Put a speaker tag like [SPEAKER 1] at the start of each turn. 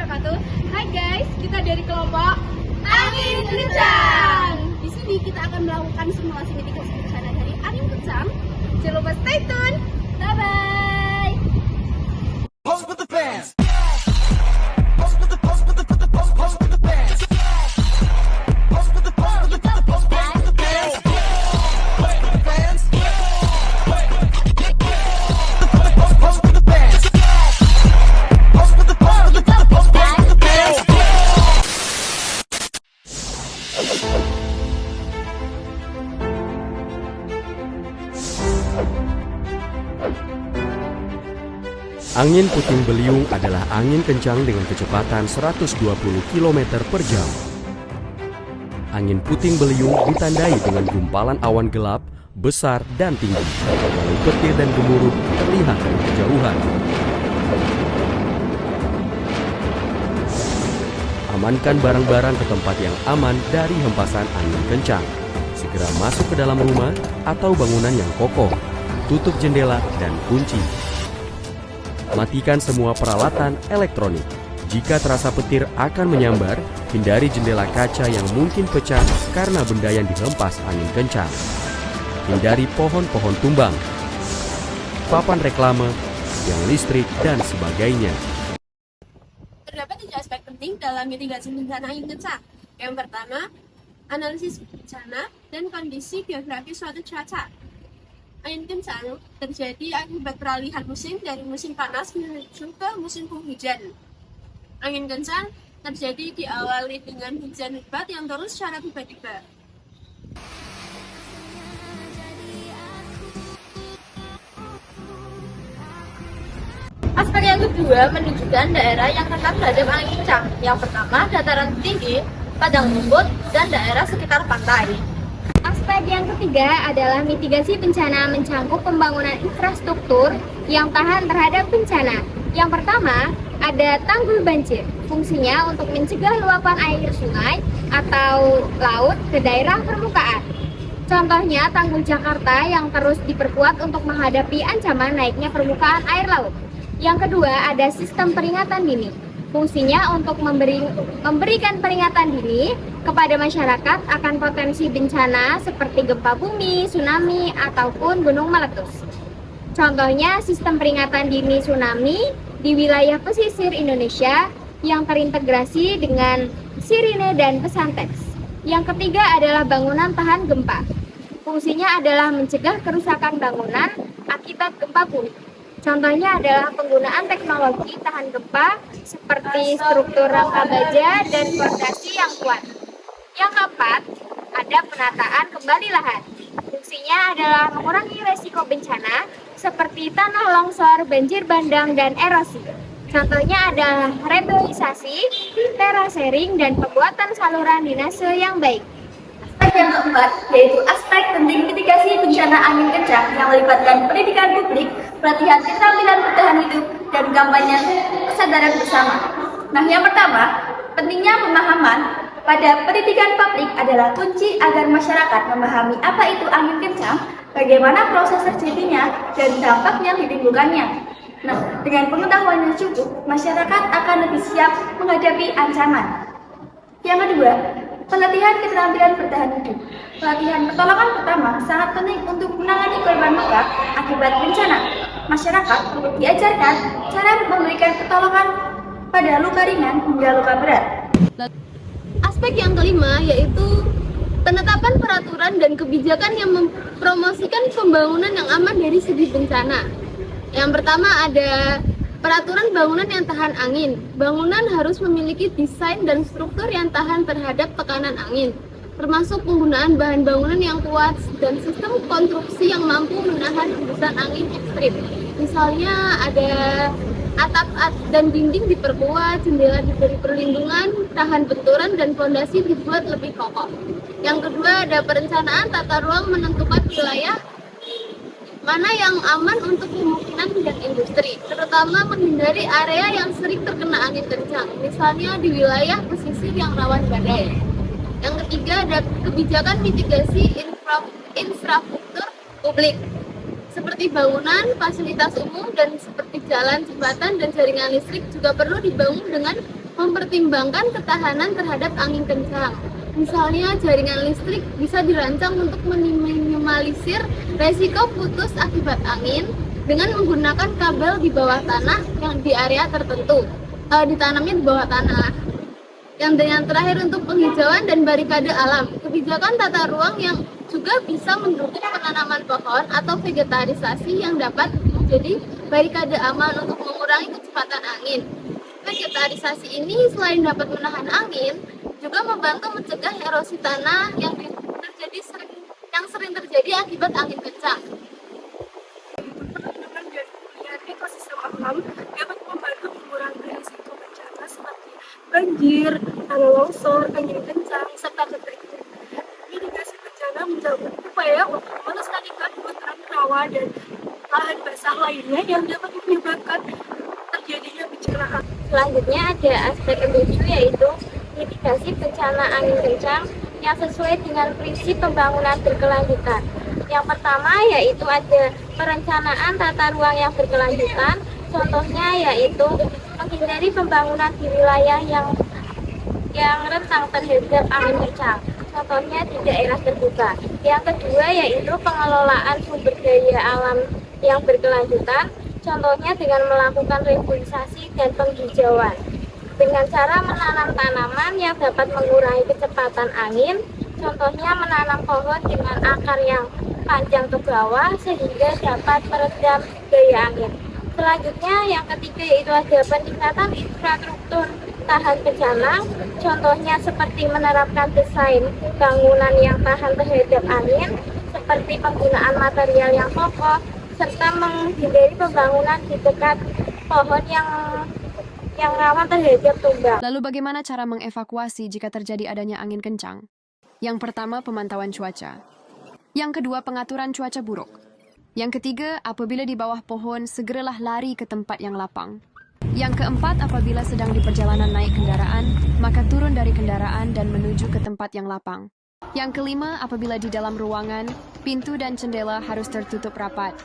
[SPEAKER 1] wabarakatuh. Hai guys, kita dari kelompok Angin Kencang. Di sini kita akan melakukan simulasi mitigasi bencana dari angin kencang. Jangan lupa stay tune. Bye bye.
[SPEAKER 2] Pose with the fans. Pose with the pose with the pose with the pose pose with the fans. Pose with the pose with the pose pose pose with the fans. Pose with the fans. Pose pose with the fans. Pose with the pose with the pose pose with the fans.
[SPEAKER 3] Angin puting beliung adalah angin kencang dengan kecepatan 120 km per jam. Angin puting beliung ditandai dengan gumpalan awan gelap, besar dan tinggi, lalu petir dan gemuruh terlihat dari kejauhan. Amankan barang-barang ke tempat yang aman dari hempasan angin kencang. Segera masuk ke dalam rumah atau bangunan yang kokoh. Tutup jendela dan kunci. Matikan semua peralatan elektronik. Jika terasa petir akan menyambar, hindari jendela kaca yang mungkin pecah karena benda yang dihempas angin kencang. Hindari pohon-pohon tumbang, papan reklame, tiang listrik, dan sebagainya.
[SPEAKER 1] Terdapat 3 aspek penting dalam mitigasi bencana angin kencang. Yang pertama, analisis bencana dan kondisi geografis suatu cuaca. Angin kencang terjadi akibat peralihan musim dari musim panas menuju ke musim penghujan. Angin kencang terjadi diawali dengan hujan lebat yang turun secara tiba-tiba. Aspek yang kedua menunjukkan daerah yang rentan terhadap angin kencang. Yang pertama, dataran tinggi, padang rumput, dan daerah sekitar pantai.
[SPEAKER 4] Aspek yang ketiga adalah mitigasi bencana mencangkup pembangunan infrastruktur yang tahan terhadap bencana. Yang pertama, ada tanggul banjir. Fungsinya untuk mencegah luapan air sungai atau laut ke daerah permukaan. Contohnya tanggul Jakarta yang terus diperkuat untuk menghadapi ancaman naiknya permukaan air laut. Yang kedua, ada sistem peringatan dini. Fungsinya untuk memberikan peringatan dini kepada masyarakat akan potensi bencana seperti gempa bumi, tsunami, ataupun gunung meletus. Contohnya sistem peringatan dini tsunami di wilayah pesisir Indonesia yang terintegrasi dengan sirine dan pesan teks. Yang ketiga adalah bangunan tahan gempa. Fungsinya adalah mencegah kerusakan bangunan akibat gempa bumi. Contohnya adalah penggunaan teknologi tahan gempa seperti struktur rangka baja dan fondasi yang kuat. Yang keempat, ada penataan kembali lahan. Fungsinya adalah mengurangi resiko bencana seperti tanah longsor, banjir bandang, dan erosi. Contohnya adalah reboisasi, terasering, dan pembuatan saluran drainase yang baik.
[SPEAKER 5] Aspek yang keempat yaitu aspek penting mitigasi bencana angin kencang yang melibatkan pendidikan publik, pelatihan keterampilan bertahan hidup, dan kampanye kesadaran bersama. Nah, yang pertama, pentingnya pemahaman pada pendidikan publik adalah kunci agar masyarakat memahami apa itu angin kencang, bagaimana proses terjadinya, dan dampak yang ditimbulkannya. Nah, dengan pengetahuan yang cukup, masyarakat akan lebih siap menghadapi ancaman. Yang kedua, pelatihan keterampilan bertahan hidup. Pelatihan pertolongan pertama sangat penting untuk menangani korban luka akibat bencana. Masyarakat perlu diajarkan cara memberikan pertolongan pada luka ringan hingga luka berat.
[SPEAKER 1] Aspek yang kelima yaitu penetapan peraturan dan kebijakan yang mempromosikan pembangunan yang aman dari segi bencana. Yang pertama ada peraturan bangunan yang tahan angin. Bangunan harus memiliki desain dan struktur yang tahan terhadap tekanan angin, termasuk penggunaan bahan bangunan yang kuat dan sistem konstruksi yang mampu menahan hembusan angin ekstrim. Misalnya ada atap dan dinding diperkuat, jendela diberi perlindungan, tahan benturan, dan fondasi dibuat lebih kokoh. Yang kedua ada perencanaan tata ruang, menentukan wilayah mana yang aman untuk pemukiman dan industri, terutama menghindari area yang sering terkena angin kencang, misalnya di wilayah pesisir yang rawan badai. Yang ketiga ada kebijakan mitigasi infrastruktur publik. seperti bangunan, fasilitas umum, dan seperti jalan, jembatan, dan jaringan listrik juga perlu dibangun dengan mempertimbangkan ketahanan terhadap angin kencang. Misalnya, jaringan listrik bisa dirancang untuk meminimalisir resiko putus akibat angin dengan menggunakan kabel di bawah tanah yang di area tertentu, ditanamnya di bawah tanah. Yang terakhir untuk penghijauan dan barikade alam, kebijakan tata ruang yang juga bisa mendukung penanaman pohon atau vegetarisasi yang dapat menjadi barikade aman untuk mengurangi kecepatan angin. Vegetarisasi ini selain dapat menahan angin, juga membantu mencegah erosi tanah yang sering terjadi akibat angin kencang.
[SPEAKER 6] Penanaman dan pemulihan ekosistem alam dapat membantu mengurangi risiko bencana seperti banjir, tanah longsor, angin kencang, serta kekeringan. Mitigasi bencana menjadi upaya untuk melestarikan hutan rawa dan lahan basah lainnya yang dapat menyebabkan terjadinya bencana alam.
[SPEAKER 4] Selanjutnya ada aspek ketujuh, yaitu mitigasi bencana angin kencang yang sesuai dengan prinsip pembangunan berkelanjutan. Yang pertama yaitu ada perencanaan tata ruang yang berkelanjutan. Contohnya yaitu menghindari pembangunan di wilayah yang rentan terhadap angin kencang. Contohnya di daerah terbuka. Yang kedua yaitu pengelolaan sumber daya alam yang berkelanjutan. Contohnya dengan melakukan reboisasi dan penghijauan. Dengan cara menanam tanaman yang dapat mengurangi kecepatan angin. Contohnya menanam pohon dengan akar yang panjang ke bawah sehingga dapat meredam gaya angin. Selanjutnya yang ketiga yaitu ada peningkatan infrastruktur tahan bencana. Contohnya seperti menerapkan desain bangunan yang tahan terhadap angin, seperti penggunaan material yang kokoh, serta menghindari pembangunan di dekat pohon yang rawan terhadap tumbang.
[SPEAKER 7] Lalu bagaimana cara mengevakuasi jika terjadi adanya angin kencang? Yang pertama, pemantauan cuaca. Yang kedua, pengaturan cuaca buruk. Yang ketiga, apabila di bawah pohon, segeralah lari ke tempat yang lapang. Yang keempat, apabila sedang di perjalanan naik kendaraan, maka turun dari kendaraan dan menuju ke tempat yang lapang. Yang kelima, apabila di dalam ruangan, pintu dan jendela harus tertutup rapat.